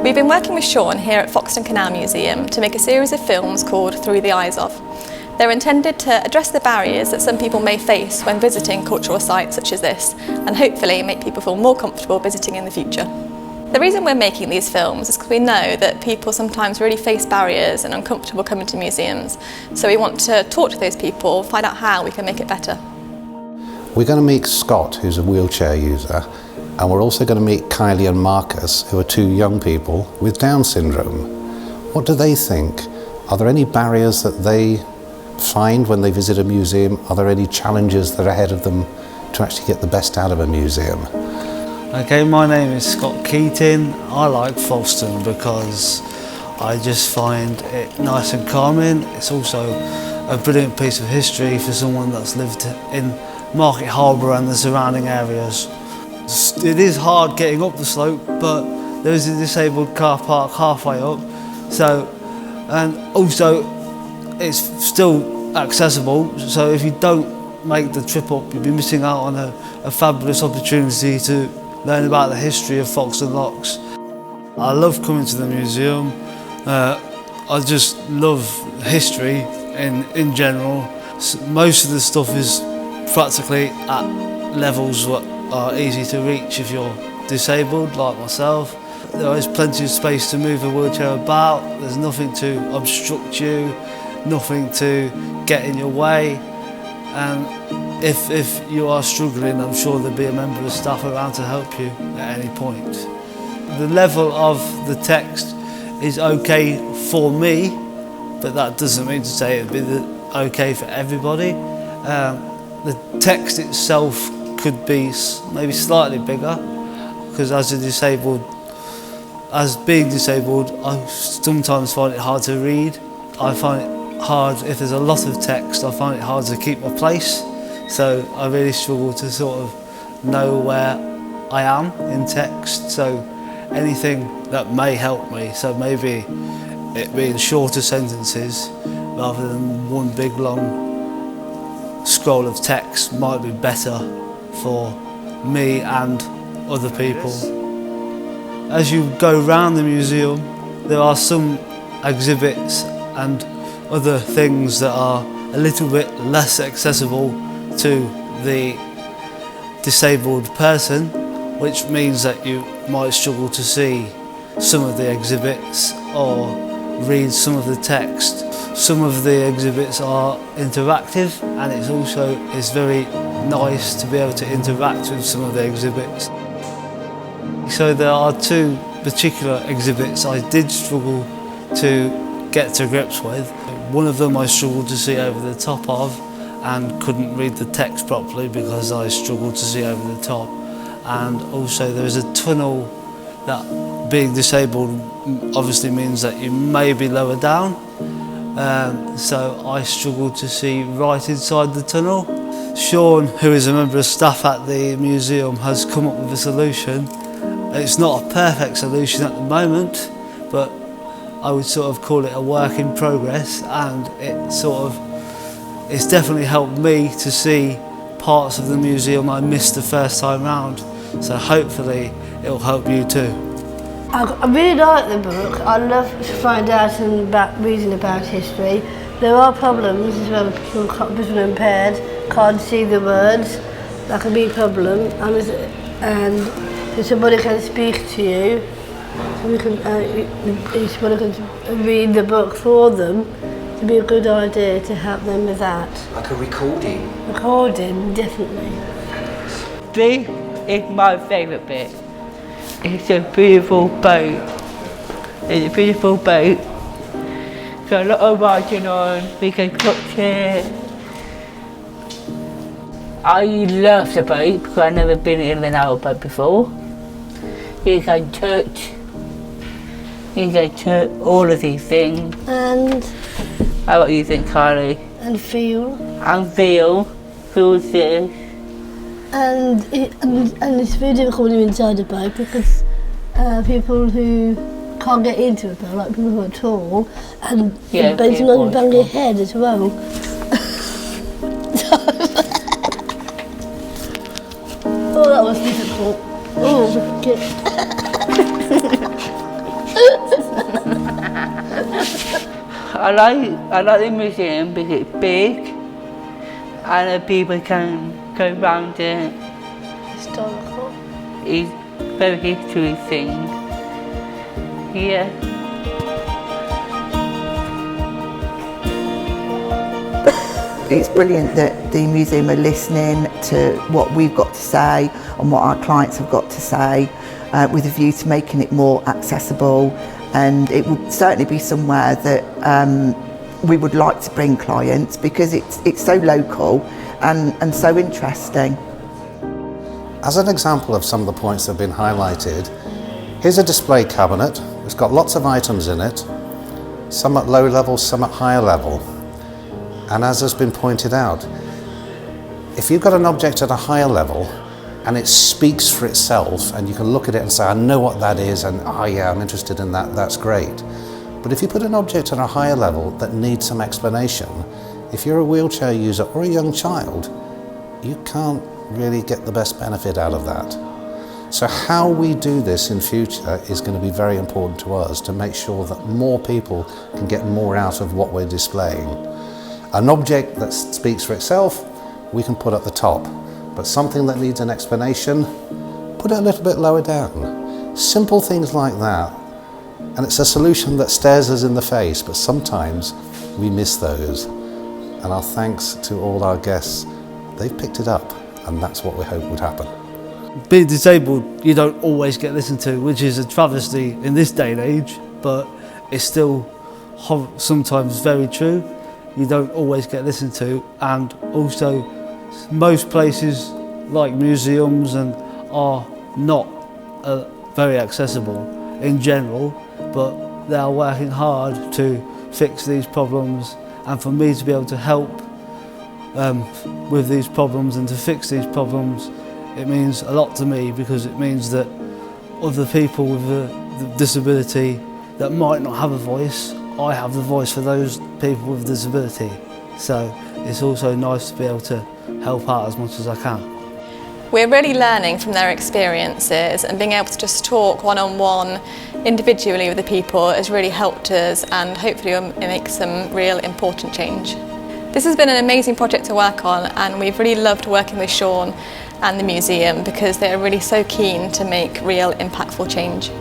We've been working with Sean here at Foxton Canal Museum to make a series of films called Through the Eyes of. They're intended to address the barriers that some people may face when visiting cultural sites such as this, and hopefully make people feel more comfortable visiting in the future. The reason we're making these films is because we know that people sometimes really face barriers and uncomfortable coming to museums, so we want to talk to those people, find out how we can make it better. We're going to meet Scott, who's a wheelchair user, and we're also going to meet Kylie and Marcus, who are two young people with Down syndrome. What do they think? Are there any barriers that they find when they visit a museum? Are there any challenges that are ahead of them to actually get the best out of a museum? Okay, my name is Scott Keating. I like Foxton because I just find it nice and calming. It's also a brilliant piece of history for someone that's lived in Market Harbour and the surrounding areas. It is hard getting up the slope, but there is a disabled car park halfway up, and also it's still accessible, so if you don't make the trip up, you'll be missing out on a fabulous opportunity to learn about the history of Foxton Locks. I love coming to the museum. I just love history in general. Most of the stuff is practically at levels that are easy to reach if you're disabled, like myself. There is plenty of space to move a wheelchair about. There's nothing to obstruct you, nothing to get in your way. And if you are struggling, I'm sure there'll be a member of staff around to help you at any point. The level of the text is okay for me, but that doesn't mean to say it'd be okay for everybody. The text itself could be maybe slightly bigger, because as being disabled, I sometimes find it hard to read. I find it hard, if there's a lot of text, I find it hard to keep my place. So I really struggle to sort of know where I am in text. So anything that may help me, so maybe it being shorter sentences rather than one big long scroll of text might be better for me and other people. As you go around the museum, there are some exhibits and other things that are a little bit less accessible to the disabled person, which means that you might struggle to see some of the exhibits or read some of the text. Some of the exhibits are interactive, and it's very nice to be able to interact with some of the exhibits. So there are two particular exhibits I did struggle to get to grips with. One of them I struggled to see over the top of and couldn't read the text properly because I struggled to see over the top. And also there is a tunnel that, being disabled, obviously means that you may be lower down. So I struggled to see right inside the tunnel. Sean, who is a member of staff at the museum, has come up with a solution. It's not a perfect solution at the moment, but I would sort of call it a work in progress, and it's definitely helped me to see parts of the museum I missed the first time round. So hopefully it'll help you too. I really like the book. I love to find out and reading about history. There are problems as well. People visually impaired can't see the words. That can be a problem. And if somebody can speak to you, somebody can read the book for them. It'd be a good idea to help them with that. Like a recording? Recording, definitely. This is my favourite bit. It's a beautiful boat. It's a beautiful boat. Got a lot of writing on, we can cook it. I love the boat because I've never been in an owl boat before. You can touch, all of these things. And? How about you think, Kylie? And feel. And feel this. And it's very difficult when you're inside the boat because people who can't get into a boat, like people who are tall, and sometimes you bang your head as well. Oh, that was difficult. Oh, I like the museum because it's big and the people can go around it. Historical. It's very history thing. Yeah. It's brilliant that the museum are listening to what we've got to say and what our clients have got to say, with a view to making it more accessible, and it would certainly be somewhere that we would like to bring clients because it's so local and so interesting. As an example of some of the points that have been highlighted, here's a display cabinet. It's got lots of items in it, some at low level, some at higher level. And as has been pointed out, if you've got an object at a higher level and it speaks for itself and you can look at it and say, I know what that is, and oh yeah, I'm interested in that, that's great. But if you put an object at a higher level that needs some explanation, if you're a wheelchair user or a young child, you can't really get the best benefit out of that. So how we do this in future is going to be very important to us to make sure that more people can get more out of what we're displaying. An object that speaks for itself, we can put at the top, but something that needs an explanation, put it a little bit lower down. Simple things like that. And it's a solution that stares us in the face, but sometimes we miss those. And our thanks to all our guests, they've picked it up, and that's what we hope would happen. Being disabled, you don't always get listened to, which is a travesty in this day and age, but it's still sometimes very true. You don't always get listened to, and also most places like museums and are not very accessible in general, but they are working hard to fix these problems, and for me to be able to help with these problems and to fix these problems, it means a lot to me, because it means that other people with the disability that might not have a voice, I have the voice for those people with disability. So it's also nice to be able to help out as much as I can. We're really learning from their experiences, and being able to just talk one-on-one individually with the people has really helped us, and hopefully it makes some real important change. This has been an amazing project to work on, and we've really loved working with Sean and the museum because they're really so keen to make real impactful change.